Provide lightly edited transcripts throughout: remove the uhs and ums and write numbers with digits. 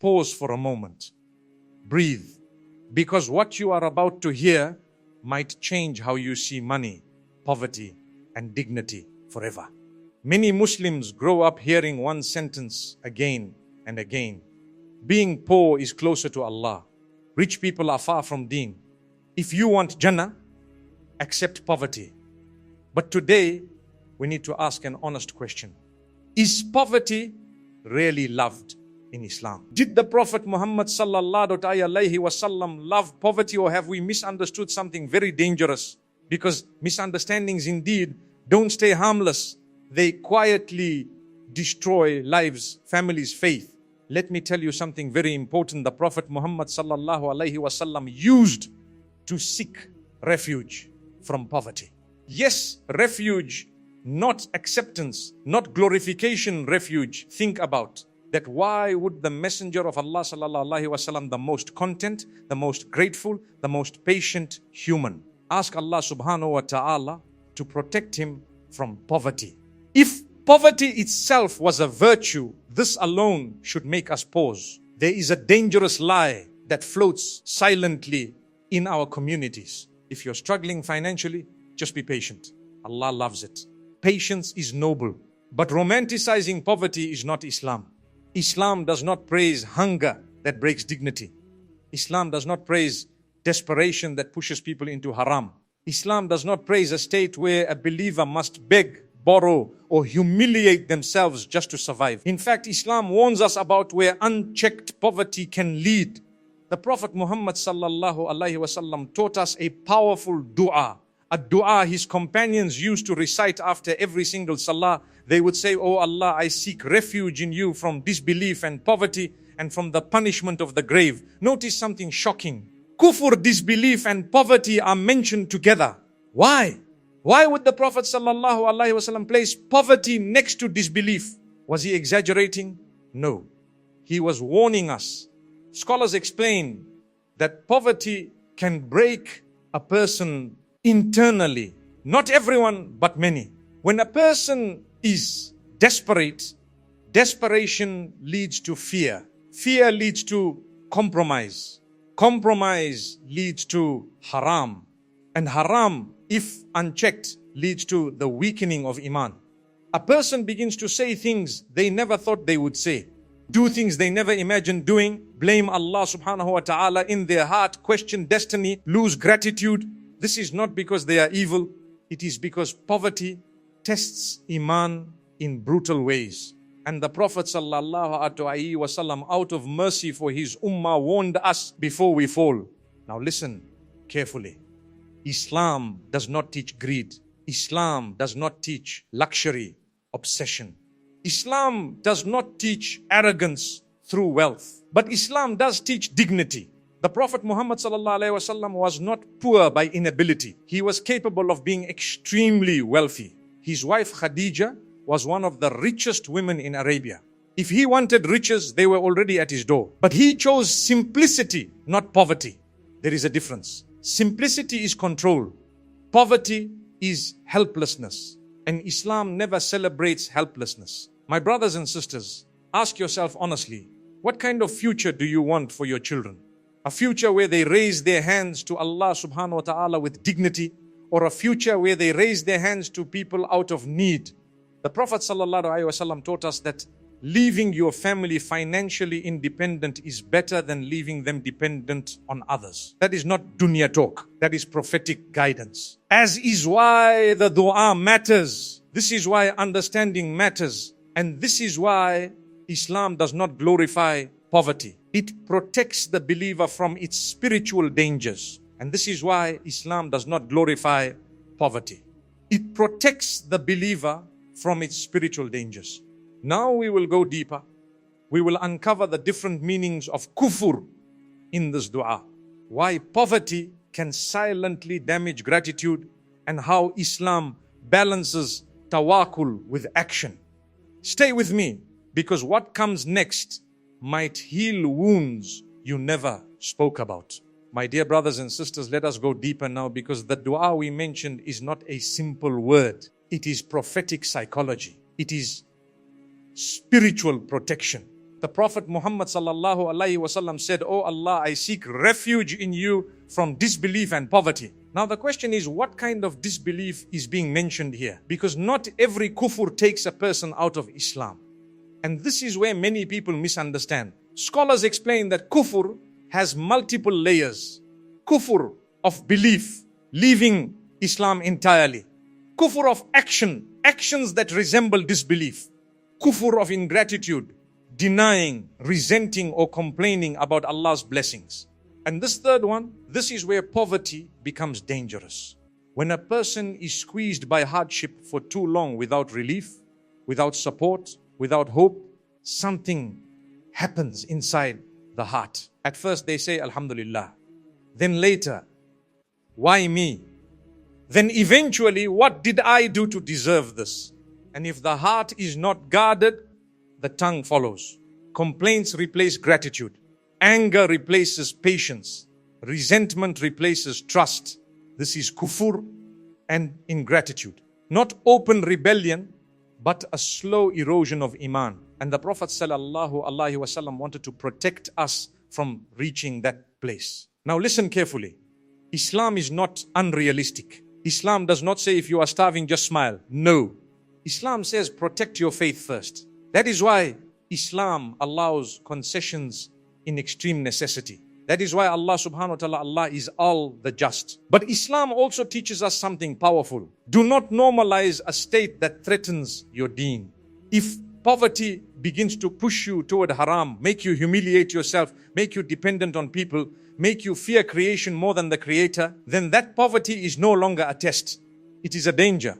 Pause for a moment. Breathe. Because what you are about to hear might change how you see money, poverty, and dignity forever. Many Muslims grow up hearing one sentence again and again. Being poor is closer to Allah. Rich people are far from deen. If you want Jannah, accept poverty. But today, we need to ask an honest question. Is poverty really loved in Islam? Did the Prophet Muhammad sallallahu alayhi wasallam love poverty, or have we misunderstood something very dangerous? Because misunderstandings indeed don't stay harmless. They quietly destroy lives, families, faith. Let me tell you something very important. The Prophet Muhammad sallallahu alayhi wasallam used to seek refuge from poverty. Yes, refuge, not acceptance, not glorification refuge. Think about that. Why would the Messenger of Allah sallallahu alaihi wasallam, the most content, the most grateful, the most patient human, ask Allah subhanahu wa ta'ala to protect him from poverty? If poverty itself was a virtue, this alone should make us pause. There is a dangerous lie that floats silently in our communities. If you're struggling financially, just be patient. Allah loves it. Patience is noble. But romanticizing poverty is not Islam. Islam does not praise hunger that breaks dignity. Islam does not praise desperation that pushes people into haram. Islam does not praise a state where a believer must beg, borrow, or humiliate themselves just to survive. In fact, Islam warns us about where unchecked poverty can lead. The Prophet Muhammad sallallahu alaihi wasallam taught us a powerful dua. A dua his companions used to recite after every single salah. They would say, "Oh Allah, I seek refuge in you from disbelief and poverty and from the punishment of the grave." Notice something shocking. Kufr, disbelief, and poverty are mentioned together. Why? Why would the Prophet sallallahu alaihi wasallam place poverty next to disbelief? Was he exaggerating? No. He was warning us. Scholars explain that poverty can break a person internally. Not everyone, but many. When a person is desperate, desperation leads to fear. Fear leads to compromise. Compromise leads to haram. And haram, if unchecked, leads to the weakening of iman. A person begins to say things they never thought they would say, do things they never imagined doing, blame Allah subhanahu wa ta'ala in their heart, question destiny, lose gratitude. This is not because they are evil. It is because poverty tests iman in brutal ways. And the Prophet sallallahu alaihi wasallam, out of mercy for his ummah, warned us before we fall. Now listen carefully. Islam does not teach greed. Islam does not teach luxury, obsession. Islam does not teach arrogance through wealth. But Islam does teach dignity. The Prophet Muhammad sallallahu alaihi wasallam was not poor by inability. He was capable of being extremely wealthy. His wife Khadija was one of the richest women in Arabia. If he wanted riches, they were already at his door. But he chose simplicity, not poverty. There is a difference. Simplicity is control. Poverty is helplessness. And Islam never celebrates helplessness. My brothers and sisters, ask yourself honestly, what kind of future do you want for your children? A future where they raise their hands to Allah subhanahu wa ta'ala with dignity, or a future where they raise their hands to people out of need? The Prophet sallallahu alaihi wasallam taught us that leaving your family financially independent is better than leaving them dependent on others. That is not dunya talk. That is prophetic guidance. As is why the dua matters. This is why understanding matters. And this is why Islam does not glorify poverty. It protects the believer from its spiritual dangers. And this is why Islam does not glorify poverty. It protects the believer from its spiritual dangers. Now we will go deeper. We will uncover the different meanings of kufr in this dua. Why poverty can silently damage gratitude, and how Islam balances tawakkul with action. Stay with me, because what comes next might heal wounds you never spoke about. My dear brothers and sisters, let us go deeper now, because the dua we mentioned is not a simple word. It is prophetic psychology. It is spiritual protection. The Prophet Muhammad sallallahu alaihi wasallam said, "Oh Allah, I seek refuge in you from disbelief and poverty." Now the question is, what kind of disbelief is being mentioned here? Because not every kufr takes a person out of Islam. And this is where many people misunderstand. Scholars explain that kufr has multiple layers. Kufr of belief, leaving Islam entirely. Kufr of action, actions that resemble disbelief. Kufr of ingratitude, denying, resenting or complaining about Allah's blessings. And this third one, this is where poverty becomes dangerous. When a person is squeezed by hardship for too long without relief, without support, without hope, something happens inside the heart. At first they say, Alhamdulillah. Then later, why me? Then eventually, what did I do to deserve this? And if the heart is not guarded, the tongue follows. Complaints replace gratitude. Anger replaces patience. Resentment replaces trust. This is kufur and ingratitude. Not open rebellion, but a slow erosion of iman. And the Prophet ﷺ wanted to protect us from reaching that place. Now listen carefully. Islam is not unrealistic. Islam does not say if you are starving, just smile. No. Islam says protect your faith first. That is why Islam allows concessions in extreme necessity. That is why Allah subhanahu wa ta'ala, Allah is all the just. But Islam also teaches us something powerful. Do not normalize a state that threatens your deen. If poverty begins to push you toward haram, make you humiliate yourself, make you dependent on people, make you fear creation more than the creator, then that poverty is no longer a test. It is a danger.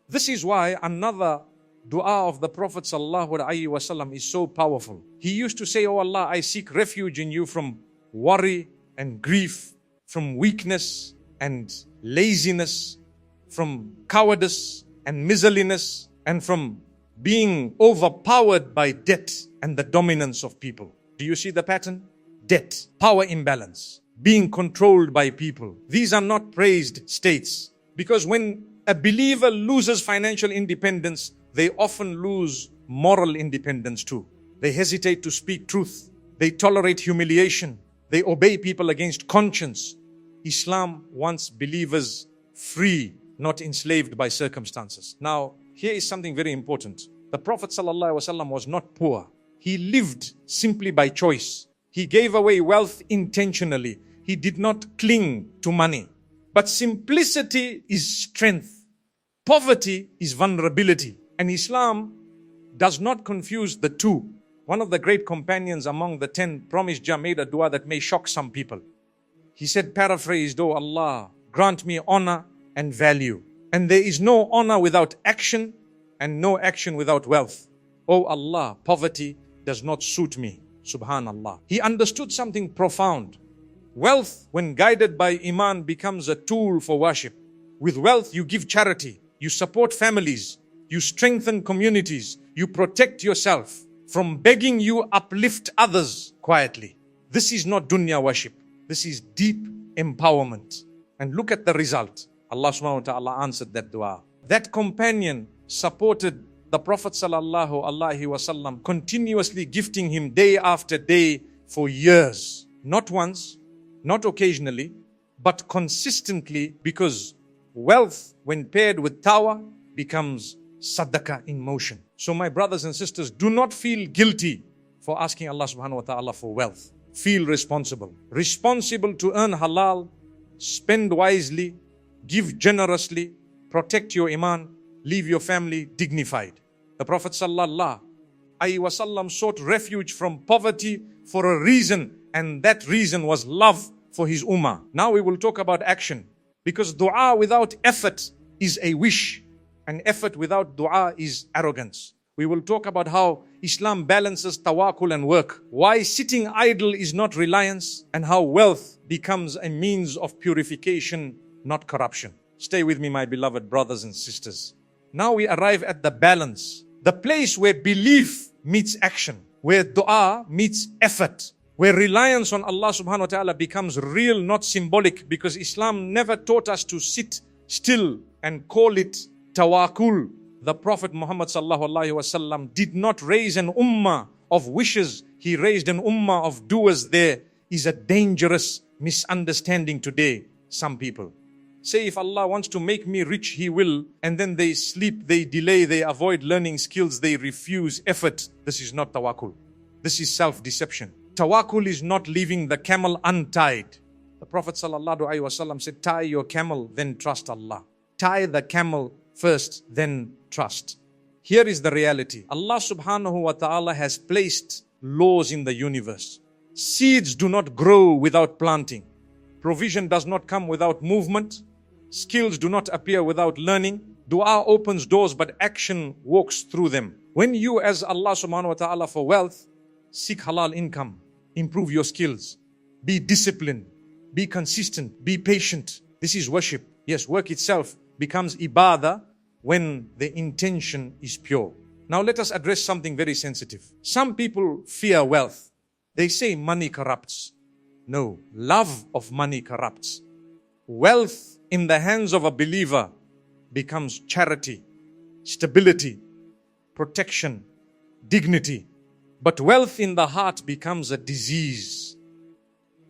This is why another dua of the Prophet ﷺ is so powerful. He used to say, "Oh Allah, I seek refuge in you from worry and grief, from weakness and laziness, from cowardice and miserliness, and from being overpowered by debt and the dominance of people." Do you see the pattern? Debt, power imbalance, being controlled by people. These are not praised states, because when a believer loses financial independence, they often lose moral independence too. They hesitate to speak truth. They tolerate humiliation. They obey people against conscience. Islam wants believers free, not enslaved by circumstances. Now, here is something very important. The Prophet ﷺ was not poor. He lived simply by choice. He gave away wealth intentionally. He did not cling to money. But simplicity is strength. Poverty is vulnerability. And Islam does not confuse the two. One of the great companions among the 10 promised Jah made a dua that may shock some people. He said, paraphrased, "Oh Allah, grant me honor and value. And there is no honor without action and no action without wealth. Oh Allah, poverty does not suit me." Subhanallah. He understood something profound. Wealth, when guided by iman, becomes a tool for worship. With wealth, you give charity, you support families, you strengthen communities, you protect yourself. From begging, you uplift others quietly. This is not dunya worship. This is deep empowerment. And look at the result. Allah subhanahu wa ta'ala answered that dua. That companion supported the Prophet sallallahu alaihi wasallam, continuously gifting him day after day for years. Not once, not occasionally, but consistently, because wealth, when paired with tawah, becomes sadaqah in motion. So my brothers and sisters, do not feel guilty for asking Allah subhanahu wa ta'ala for wealth. Feel responsible. Responsible to earn halal, spend wisely, give generously, protect your iman, leave your family dignified. The Prophet sallallahu alaihi wasallam sought refuge from poverty for a reason, and that reason was love for his ummah. Now we will talk about action, because dua without effort is a wish, and effort without dua is arrogance. We will talk about how Islam balances tawakkul and work, why sitting idle is not reliance, and how wealth becomes a means of purification, not corruption. Stay with me, my beloved brothers and sisters. Now we arrive at the balance, the place where belief meets action, where dua meets effort, where reliance on Allah subhanahu wa ta'ala becomes real, not symbolic, because Islam never taught us to sit still and call it tawakkul. The Prophet Muhammad sallallahu alaihi wasallam did not raise an ummah of wishes. He raised an ummah of doers. There is a dangerous misunderstanding today. Some people say, if Allah wants to make me rich, He will, and then they sleep, they delay, they avoid learning skills, they refuse effort. This is not tawakkul. This is self-deception. Tawakkul is not leaving the camel untied. The Prophet ﷺ said, tie your camel, then trust Allah. Tie the camel first, then trust. Here is the reality. Allah subhanahu wa ta'ala has placed laws in the universe. Seeds do not grow without planting. Provision does not come without movement. Skills do not appear without learning. Dua opens doors, but action walks through them. When you as Allah subhanahu wa ta'ala for wealth, seek halal income, improve your skills, be disciplined, be consistent, be patient. This is worship. Yes, work itself becomes ibadah when the intention is pure. Now let us address something very sensitive. Some people fear wealth. They say money corrupts. No, love of money corrupts. Wealth in the hands of a believer becomes charity, stability, protection, dignity. But wealth in the heart becomes a disease.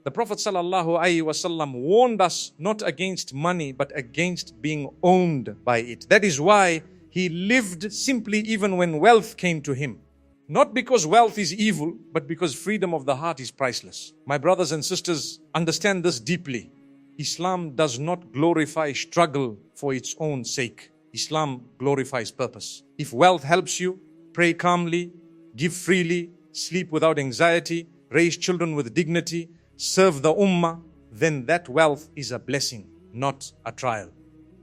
The Prophet ﷺ warned us not against money, but against being owned by it. That is why he lived simply even when wealth came to him. Not because wealth is evil, but because freedom of the heart is priceless. My brothers and sisters, understand this deeply. Islam does not glorify struggle for its own sake. Islam glorifies purpose. If wealth helps you, pray calmly, give freely, sleep without anxiety, raise children with dignity, serve the ummah, then that wealth is a blessing, not a trial.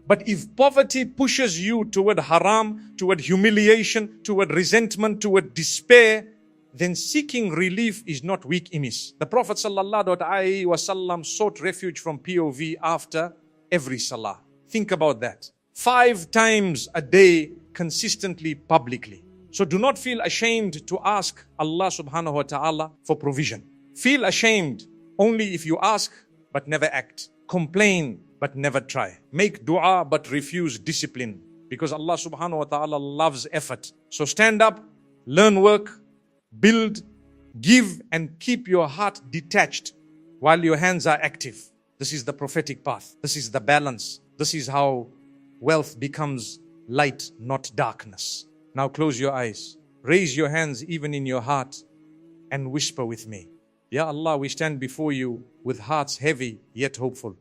But if poverty pushes you toward haram, toward humiliation, toward resentment, toward despair, then seeking relief is not weakness. The Prophet ﷺ sought refuge from POV after every salah. Think about that. 5 times a day, consistently, publicly. So do not feel ashamed to ask Allah subhanahu wa ta'ala for provision. Feel ashamed only if you ask but never act. Complain but never try. Make dua but refuse discipline. Because Allah subhanahu wa ta'ala loves effort. So stand up, learn work, build, give, and keep your heart detached while your hands are active. This is the prophetic path. This is the balance. This is how wealth becomes light, not darkness. Now close your eyes. Raise your hands even in your heart and whisper with me. Ya Allah, we stand before you with hearts heavy yet hopeful.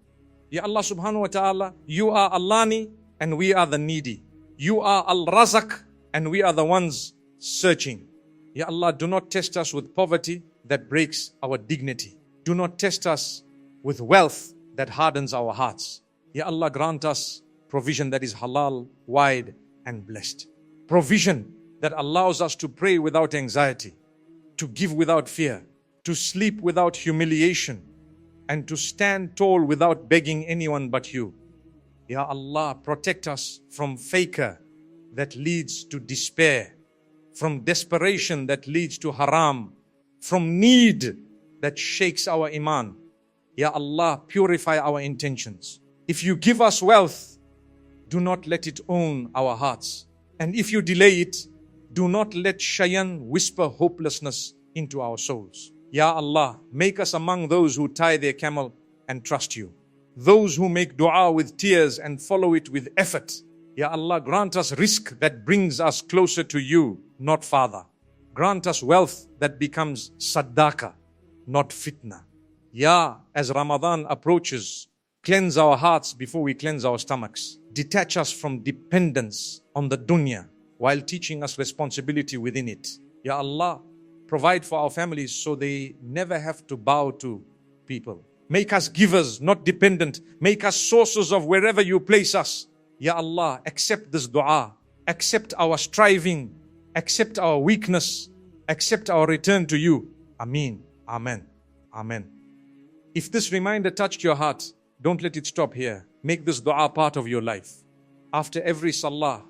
Ya Allah subhanahu wa ta'ala, you are Al-Lani and we are the needy. You are Al-Razak and we are the ones searching. Ya Allah, do not test us with poverty that breaks our dignity. Do not test us with wealth that hardens our hearts. Ya Allah, grant us provision that is halal, wide and blessed. Provision that allows us to pray without anxiety, to give without fear, to sleep without humiliation, and to stand tall without begging anyone but you. Ya Allah, protect us from faker that leads to despair, from desperation that leads to haram, from need that shakes our iman. Ya Allah, purify our intentions. If you give us wealth, do not let it own our hearts. And if you delay it, do not let Shaytan whisper hopelessness into our souls. Ya Allah, make us among those who tie their camel and trust you. Those who make dua with tears and follow it with effort. Ya Allah, grant us rizq that brings us closer to you, not farther. Grant us wealth that becomes sadaqah, not fitna. Ya, as Ramadan approaches, cleanse our hearts before we cleanse our stomachs. Detach us from dependence on the dunya while teaching us responsibility within it. Ya Allah, provide for our families so they never have to bow to people. Make us givers, not dependent. Make us sources of wherever you place us. Ya Allah, accept this dua. Accept our striving. Accept our weakness. Accept our return to you. Ameen. Amen. Amen. If this reminder touched your heart, don't let it stop here. Make this dua part of your life. After every salah,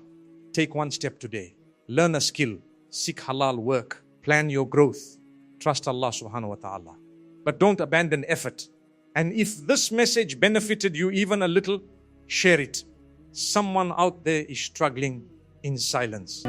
take one step today. Learn a skill. Seek halal work. Plan your growth. Trust Allah subhanahu wa ta'ala. but don't abandon effort. And if this message benefited you even a little, share it. Someone out there is struggling in silence.